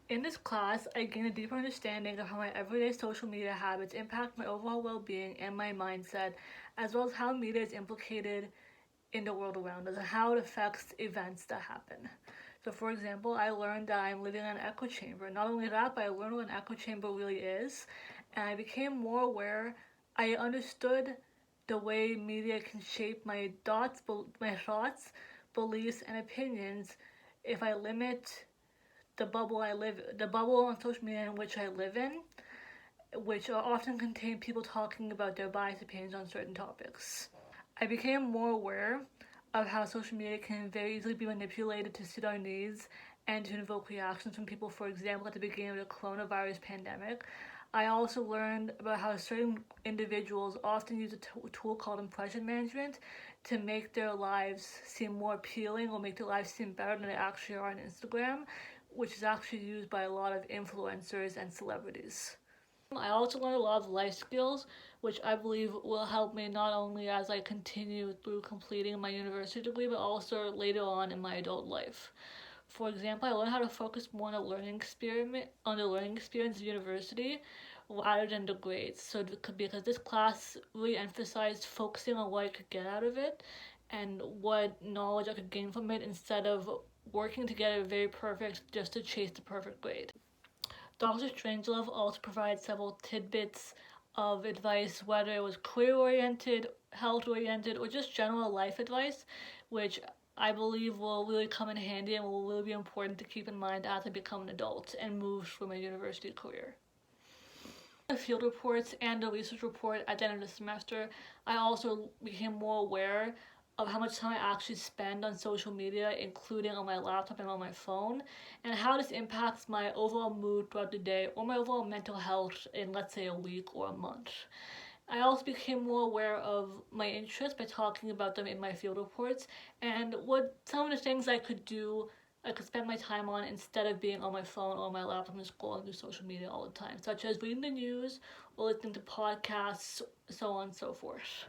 In this class, I gained a deeper understanding of how my everyday social media habits impact my overall well-being and my mindset, as well as how media is implicated in the world around us and how it affects events that happen. So, for example, I learned that I'm living in an echo chamber. Not only that, but I learned what an echo chamber really is, and I became more aware. I understood the way media can shape my thoughts, beliefs, and opinions if I limit the bubble on social media in which I live in, which often contain people talking about their biased opinions on certain topics. I became more aware of how social media can very easily be manipulated to suit our needs and to invoke reactions from people. For example, at the beginning of the coronavirus pandemic, I also learned about how certain individuals often use a tool called impression management to make their lives seem more appealing or make their lives seem better than they actually are on Instagram, which is actually used by a lot of influencers and celebrities. I also learned a lot of life skills, which I believe will help me not only as I continue through completing my university degree, but also later on in my adult life. For example, I learned how to focus more on the learning experience of university rather than the grades. So because this class really emphasized focusing on what I could get out of it and what knowledge I could gain from it instead of working to get it very perfect just to chase the perfect grade. Dr. Strangelove also provides several tidbits of advice, whether it was career oriented, health oriented, or just general life advice, which I believe will really come in handy and will really be important to keep in mind as I become an adult and move through my university career. The field reports and the research report at the end of the semester, I also became more aware of how much time I actually spend on social media, including on my laptop and on my phone, and how this impacts my overall mood throughout the day or my overall mental health in, let's say, a week or a month. I also became more aware of my interests by talking about them in my field reports and what some of the things I could spend my time on instead of being on my phone or my laptop and scrolling through social media all the time, such as reading the news or listening to podcasts, so on and so forth.